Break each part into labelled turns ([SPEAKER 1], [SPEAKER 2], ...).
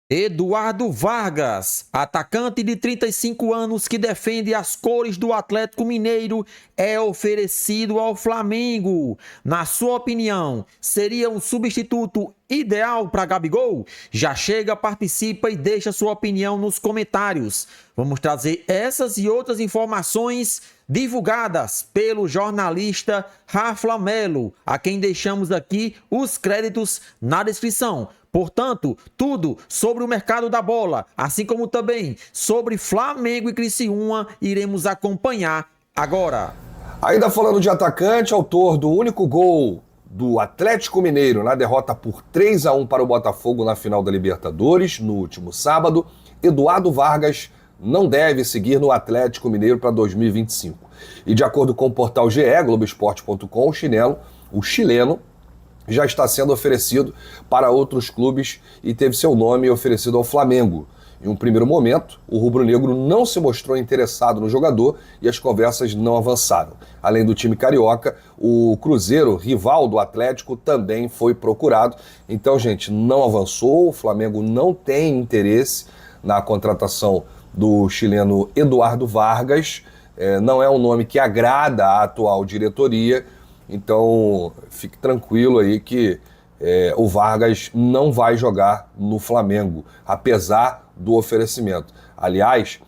[SPEAKER 1] Eduardo Vargas, atacante de 35 anos que defende as cores do Atlético Mineiro, é oferecido ao Flamengo. Na sua opinião, seria um substituto ideal para Gabigol? Já chega, participa e deixa sua opinião nos comentários. Vamos trazer essas e outras informações divulgadas pelo jornalista Rafa Melo, a quem deixamos aqui os créditos na descrição. Portanto, tudo sobre o mercado da bola, assim como também sobre Flamengo e Criciúma, iremos acompanhar agora.
[SPEAKER 2] Ainda falando de atacante, autor do único gol do Atlético Mineiro na derrota por 3-1 para o Botafogo na final da Libertadores, no último sábado, Eduardo Vargas não deve seguir no Atlético Mineiro para 2025. E de acordo com o portal GE, Globoesporte.com, o chileno já está sendo oferecido para outros clubes e teve seu nome oferecido ao Flamengo. Em um primeiro momento, o rubro-negro não se mostrou interessado no jogador e as conversas não avançaram. Além do time carioca, o Cruzeiro, rival do Atlético, também foi procurado. Então, gente, não avançou, o Flamengo não tem interesse na contratação do chileno Eduardo Vargas. Não é um nome que agrada a atual diretoria. Então, fique tranquilo aí que o Vargas não vai jogar no Flamengo, apesar do oferecimento. Aliás,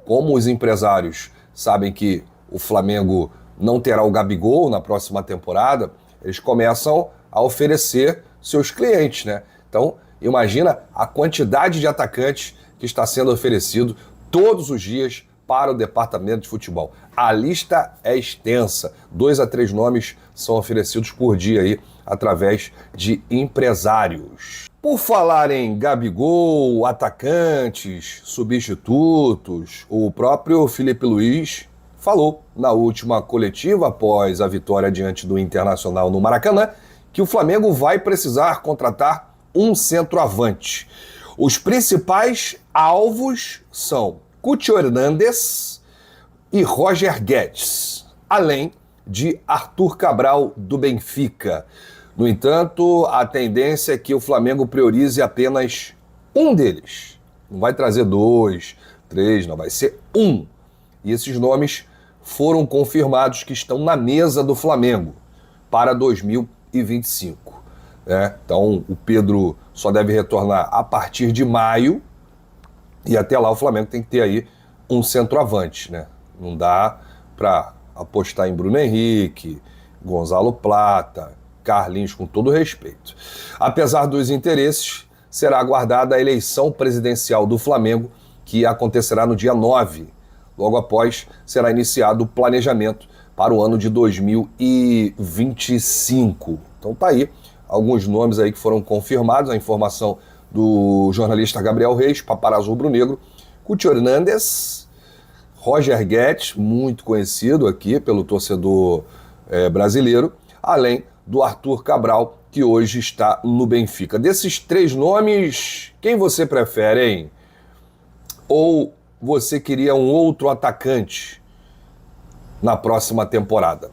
[SPEAKER 2] como os empresários sabem que o Flamengo não terá o Gabigol na próxima temporada, eles começam a oferecer seus clientes, né? Então, imagina a quantidade de atacantes que está sendo oferecido todos os dias para o departamento de futebol. A lista é extensa, 2 a 3 nomes são oferecidos por dia aí, através de empresários. Por falar em Gabigol, atacantes, substitutos, o próprio Felipe Luiz falou na última coletiva após a vitória diante do Internacional no Maracanã que o Flamengo vai precisar contratar um centroavante. Os principais alvos são Cúcio Hernández e Roger Guedes, além de Arthur Cabral do Benfica. No entanto, a tendência é que o Flamengo priorize apenas um deles. Não vai trazer 2, 3, não, vai ser um. E esses nomes foram confirmados que estão na mesa do Flamengo para 2025. Né? Então, o Pedro só deve retornar a partir de maio. E até lá o Flamengo tem que ter aí um centroavante, né? Não dá para apostar em Bruno Henrique, Gonzalo Plata, Carlinhos, com todo respeito. Apesar dos interesses, será aguardada a eleição presidencial do Flamengo, que acontecerá no dia 9. Logo após, será iniciado o planejamento para o ano de 2025. Então tá aí alguns nomes aí que foram confirmados, a informação do jornalista Gabriel Reis, paparazzo rubro-negro, Cúcio Hernández, Roger Guedes, muito conhecido aqui pelo torcedor brasileiro, além do Arthur Cabral, que hoje está no Benfica. Desses 3 nomes, quem você prefere, hein? Ou você queria um outro atacante na próxima temporada?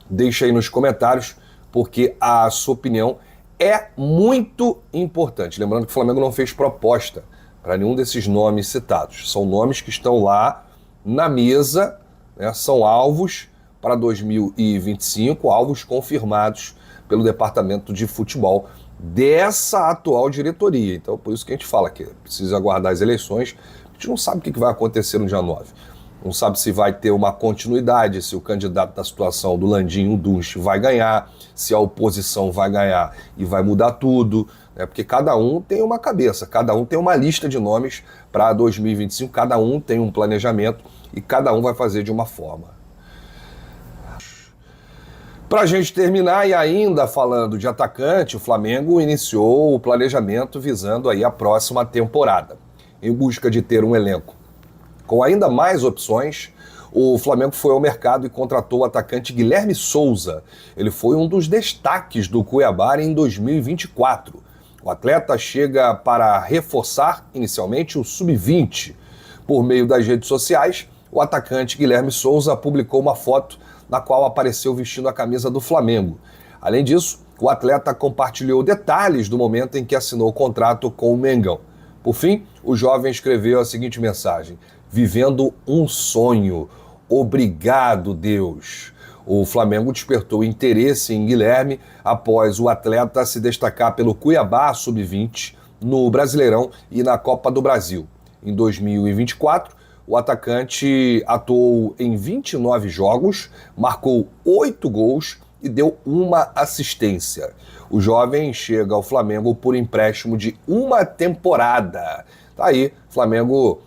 [SPEAKER 2] Deixa aí nos comentários, porque a sua opinião é muito importante. Lembrando que o Flamengo não fez proposta para nenhum desses nomes citados. São nomes que estão lá na mesa, né? São alvos para 2025, alvos confirmados pelo departamento de futebol dessa atual diretoria. Então, por isso que a gente fala que precisa aguardar as eleições. A gente não sabe o que vai acontecer no dia 9. Não sabe se vai ter uma continuidade, se o candidato da situação do Landinho Dunch vai ganhar, se a oposição vai ganhar e vai mudar tudo, né? Porque cada um tem uma cabeça, cada um tem uma lista de nomes para 2025, cada um tem um planejamento e cada um vai fazer de uma forma. Para a gente terminar, e ainda falando de atacante, o Flamengo iniciou o planejamento visando aí a próxima temporada, em busca de ter um elenco com ainda mais opções. O Flamengo foi ao mercado e contratou o atacante Guilherme Souza. Ele foi um dos destaques do Cuiabá em 2024. O atleta chega para reforçar inicialmente o sub-20. Por meio das redes sociais, o atacante Guilherme Souza publicou uma foto na qual apareceu vestindo a camisa do Flamengo. Além disso, o atleta compartilhou detalhes do momento em que assinou o contrato com o Mengão. Por fim, o jovem escreveu a seguinte mensagem: vivendo um sonho. Obrigado, Deus. O Flamengo despertou interesse em Guilherme após o atleta se destacar pelo Cuiabá Sub-20 no Brasileirão e na Copa do Brasil. Em 2024, o atacante atuou em 29 jogos, marcou 8 gols e deu uma assistência. O jovem chega ao Flamengo por empréstimo de uma temporada. Tá aí, Flamengo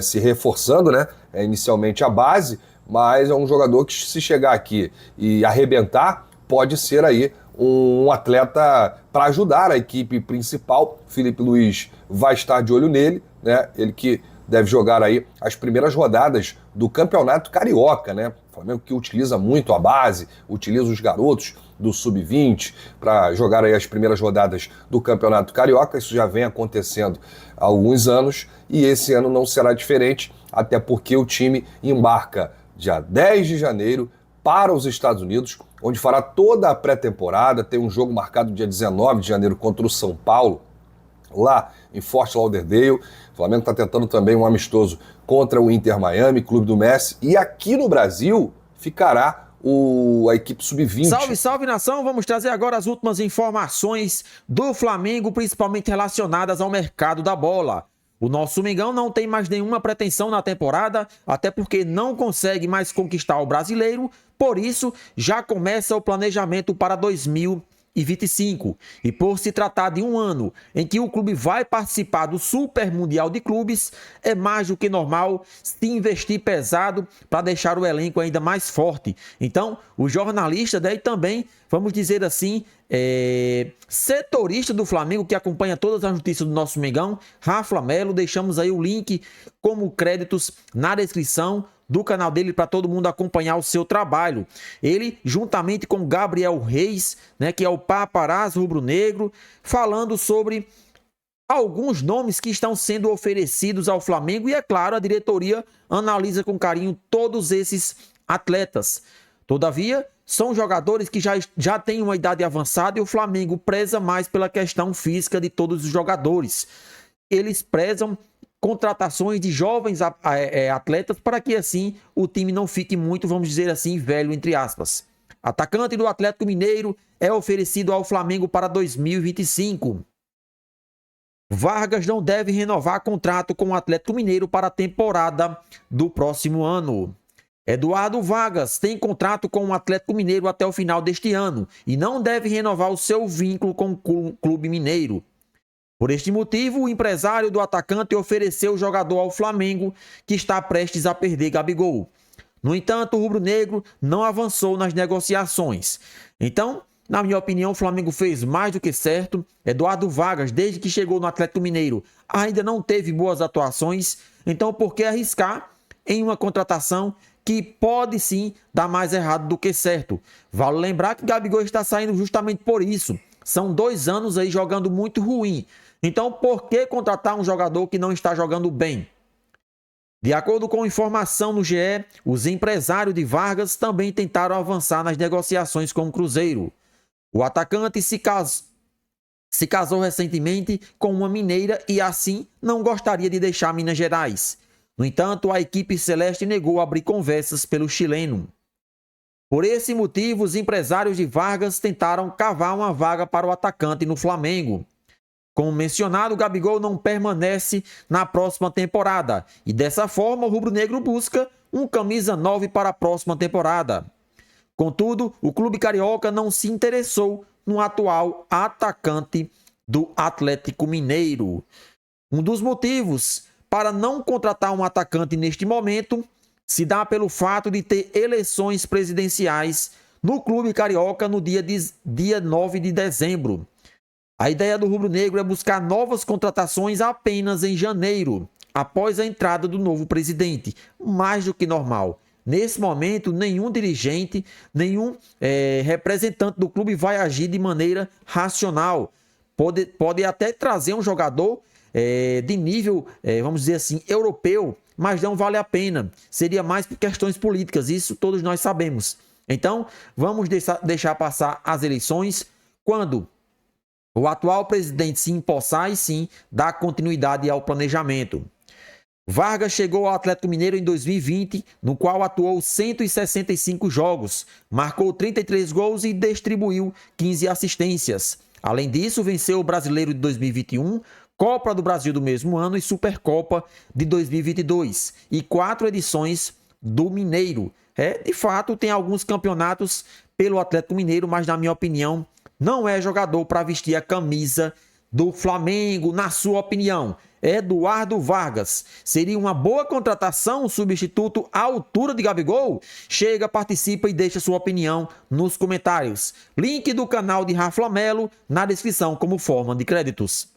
[SPEAKER 2] se reforçando, né? Inicialmente a base, mas é um jogador que, se chegar aqui e arrebentar, pode ser aí um atleta para ajudar a equipe principal. Felipe Luiz vai estar de olho nele, né? Ele que deve jogar aí as primeiras rodadas do Campeonato Carioca, né? O Flamengo que utiliza muito a base, utiliza os garotos do Sub-20 para jogar aí as primeiras rodadas do Campeonato Carioca. Isso já vem acontecendo há alguns anos e esse ano não será diferente, até porque o time embarca dia 10 de janeiro para os Estados Unidos, onde fará toda a pré-temporada. Tem um jogo marcado dia 19 de janeiro contra o São Paulo, lá em Fort Lauderdale. O Flamengo está tentando também um amistoso contra o Inter Miami, clube do Messi. E aqui no Brasil ficará a equipe Sub-20.
[SPEAKER 1] Salve, salve, nação! Vamos trazer agora as últimas informações do Flamengo, principalmente relacionadas ao mercado da bola. O nosso Mengão não tem mais nenhuma pretensão na temporada, até porque não consegue mais conquistar o brasileiro, por isso já começa o planejamento para 2025. E por se tratar de um ano em que o clube vai participar do Super Mundial de Clubes, é mais do que normal se investir pesado para deixar o elenco ainda mais forte. Então, o jornalista daí também, vamos dizer assim, setorista do Flamengo, que acompanha todas as notícias do nosso Mengão, Rafa Melo, deixamos aí o link como créditos na descrição do canal dele para todo mundo acompanhar o seu trabalho. Ele, juntamente com Gabriel Reis, né, que é o paparazzo rubro-negro, falando sobre alguns nomes que estão sendo oferecidos ao Flamengo e, é claro, a diretoria analisa com carinho todos esses atletas. Todavia, são jogadores que já têm uma idade avançada e o Flamengo preza mais pela questão física de todos os jogadores. Eles prezam contratações de jovens atletas para que assim o time não fique muito, vamos dizer assim, velho, entre aspas. Atacante do Atlético Mineiro é oferecido ao Flamengo para 2025. Vargas não deve renovar contrato com o Atlético Mineiro para a temporada do próximo ano. Eduardo Vargas tem contrato com o Atlético Mineiro até o final deste ano e não deve renovar o seu vínculo com o clube mineiro. Por este motivo, o empresário do atacante ofereceu o jogador ao Flamengo, que está prestes a perder Gabigol. No entanto, o rubro-negro não avançou nas negociações. Então, na minha opinião, o Flamengo fez mais do que certo. Eduardo Vargas, desde que chegou no Atlético Mineiro, ainda não teve boas atuações. Então, por que arriscar em uma contratação que pode sim dar mais errado do que certo? Vale lembrar que Gabigol está saindo justamente por isso. São 2 anos aí jogando muito ruim. Então, por que contratar um jogador que não está jogando bem? De acordo com informação no GE, os empresários de Vargas também tentaram avançar nas negociações com o Cruzeiro. O atacante se casou recentemente com uma mineira e assim não gostaria de deixar Minas Gerais. No entanto, a equipe celeste negou abrir conversas pelo chileno. Por esse motivo, os empresários de Vargas tentaram cavar uma vaga para o atacante no Flamengo. Como mencionado, o Gabigol não permanece na próxima temporada e dessa forma o rubro-negro busca um camisa 9 para a próxima temporada. Contudo, o clube carioca não se interessou no atual atacante do Atlético Mineiro. Um dos motivos para não contratar um atacante neste momento se dá pelo fato de ter eleições presidenciais no clube carioca no dia 9 de dezembro. A ideia do rubro-negro é buscar novas contratações apenas em janeiro, após a entrada do novo presidente, mais do que normal. Nesse momento, nenhum dirigente, nenhum representante do clube vai agir de maneira racional. Pode até trazer um jogador de nível, vamos dizer assim, europeu, mas não vale a pena. Seria mais por questões políticas, isso todos nós sabemos. Então, vamos deixar passar as eleições. Quando o atual presidente se empossar e sim dar continuidade ao planejamento. Vargas chegou ao Atlético Mineiro em 2020, no qual atuou 165 jogos, marcou 33 gols e distribuiu 15 assistências. Além disso, venceu o Brasileiro de 2021, Copa do Brasil do mesmo ano e Supercopa de 2022 e 4 edições do Mineiro. De fato, tem alguns campeonatos pelo Atlético Mineiro, mas na minha opinião, não é jogador para vestir a camisa do Flamengo. Na sua opinião, Eduardo Vargas seria uma boa contratação, um substituto à altura de Gabigol? Chega, participa e deixa sua opinião nos comentários. Link do canal de Rafa Melo na descrição como forma de créditos.